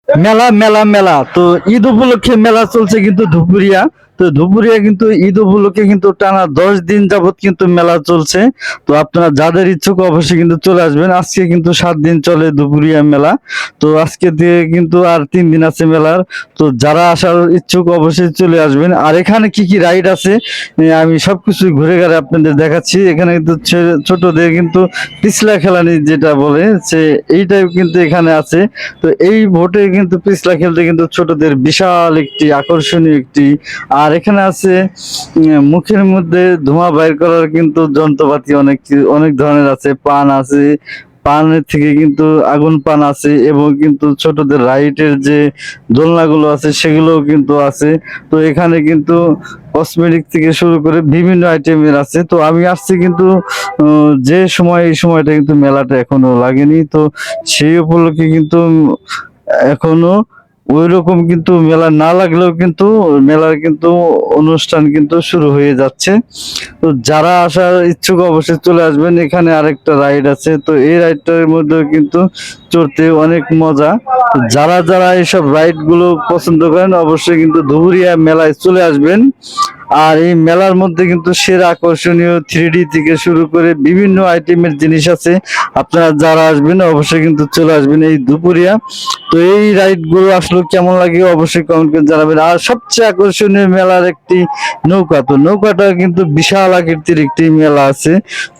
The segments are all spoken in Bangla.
মেলা মেলা মেলা তো ঈদ উপলক্ষে মেলা চলছে কিন্তু ধুপুরিয়া। তো ধুপুরিয়া কিন্তু ঈদ উপলক্ষে কিন্তু টানা 10 দিন যাবত কিন্তু মেলা চলছে। তো আপনারা যাদের ইচ্ছুক অবশ্যই কিন্তু চলে আসবেন। আজকে কিন্তু 7 দিন চলে ধুপুরিয়া মেলা। তো আজকে দিয়ে কিন্তু আর 3 দিন আছে মেলার। তো যারা আসার ইচ্ছুক অবশ্যই চলে আসবেন। আর এখানে কি কি রাইড আছে আমি সবকিছু ঘুরে ঘুরে আপনাদের দেখাচ্ছি। এখানে কিন্তু ছোটদের কিন্তু পিছলা খেলানি যেটা বলে সে এইটাও কিন্তু এখানে আছে। তো এই ভোটে কিন্তু পিছলা খেলতে কিন্তু ছোটদের বিশাল একটি আকর্ষণীয় একটি। আর এখানে আছে মুখের মধ্যে ধোঁয়া বাইর করার কিন্তু যন্ত্রপাতি অনেক অনেক ধরনের আছে, পান আছে, পানের থেকে কিন্তু আগুন পান আছে, এবং কিন্তু ছোটদের রাইটের যে দোলনাগুলো আছে সেগুলোও কিন্তু আছে। তো এখানে কিন্তু কসমেটিক থেকে শুরু করে বিভিন্ন আইটেমের আছে। তো আমি আসছি কিন্তু যে সময় এই সময়টা কিন্তু মেলাটা এখনো লাগেনি। তো সেই উপলক্ষে কিন্তু এখনো ওইরকম কিন্তু মেলা না লাগলেও কিন্তু মেলার কিন্তু অনুষ্ঠান কিন্তু শুরু হয়ে যাচ্ছে। তো যারা আসার ইচ্ছুক অবশ্যই চলে আসবেন। এখানে আরেকটা রাইড আছে, তো এই রাইডটার মধ্যে কিন্তু চড়তে অনেক মজা। তো যারা যারা এইসব রাইড গুলো পছন্দ করেন অবশ্যই কিন্তু ধুবুরিয়া মেলায় চলে আসবেন। আর এই মেলার মধ্যে কিন্তু সেরা আকর্ষণীয় 3D থেকে শুরু করে বিভিন্ন আইটেমের জিনিস আছে। আপনারা যারা আসবেন অবশ্যই কিন্তু চলে আসবেন এই দুপুরিয়া। তো এই রাইড গুলো আসলে কেমন লাগে অবশ্যই কমেন্ট করে জানাবেন। আর সবচেয়ে আকর্ষণীয় মেলার একটি নৌকা। তো নৌকাটা কিন্তু বিশাল আকৃতির একটি মেলা আছে।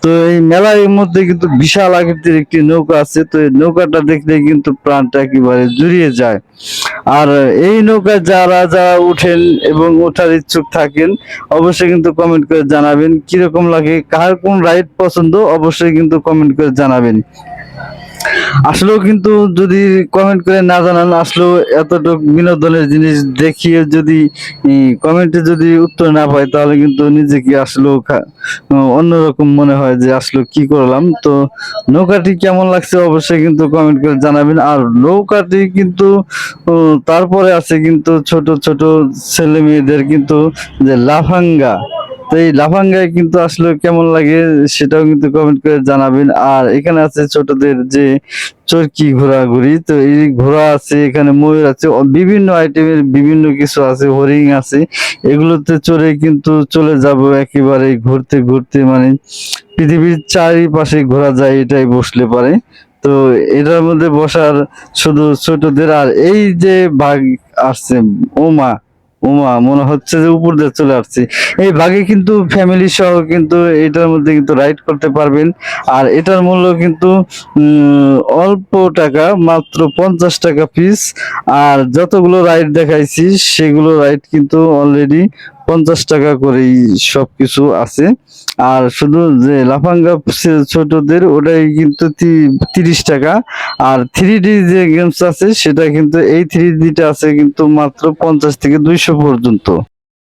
তো এই মেলার মধ্যে কিন্তু বিশাল আকৃতির একটি নৌকা আছে। তো এই নৌকাটা দেখলে কিন্তু প্রাণটা একেবারে জুড়িয়ে যায়। আর এই নৌকায় যারা যারা উঠেন এবং ওঠার ইচ্ছুক থাকেন অবশ্যই কিন্তু কমেন্ট করে জানাবেন কিরকম লাগে, কার কোন রাইড পছন্দ অবশ্যই কিন্তু কমেন্ট করে জানাবেন। আসলেও কিন্তু যদি কমেন্ট করে না জানান, আসলেও এতটুকু বিনোদনের জিনিস দেখিয়ে যদি কমেন্টে যদি উত্তর না পাই তাহলে কিন্তু নিজেকে আসলেও অন্যরকম মনে হয় যে আসলে কি করলাম। তো নৌকাটি কেমন লাগছে অবশ্যই কিন্তু কমেন্ট করে জানাবেন। আর নৌকাটি কিন্তু তারপরে আছে কিন্তু ছোট ছোট ছেলে মেয়েদের কিন্তু যে লাফাঙ্গা। তো এই লাফাঙ্গায় কিন্তু আসলে কেমন লাগে সেটাও কিন্তু কমেন্ট করে জানাবেন। আর এখানে আছে ছোটদের যে চরকি ঘোরাঘুরি। তো এই ঘোড়া আছে, এখানে ময়ূর আছে, বিভিন্ন আইটেমের বিভিন্ন কিছু আছে, হরিণ আছে। এগুলোতে চড়ে কিন্তু চলে যাব একেবারে ঘুরতে ঘুরতে, মানে পৃথিবীর চারিপাশে ঘোরা যায় এটাই বসলে পারে। তো এটার মধ্যে বসার শুধু ছোটদের। আর এই যে বাঘ আসছে, ওমা ওমা মনে হচ্ছে যে উপর দিয়ে চলে আসছে। এই বাঘে কিন্তু ফ্যামিলি সহ কিন্তু এটার মধ্যে কিন্তু রাইড করতে পারবেন। আর এটার মূল্য কিন্তু অল্প টাকা, মাত্র 50 টাকা পিস। আর যতগুলো রাইড দেখাইছি সেগুলো রাইড কিন্তু অলরেডি 50 টাকা করেই সবকিছু আছে। আর শুধু যে লাফাঙ্গা ছোটদের ওটাই কিন্তু 30 টাকা। আর 3D যে গেমস আছে সেটা কিন্তু এই 3Dটা আছে কিন্তু মাত্র 50 থেকে 200 পর্যন্ত।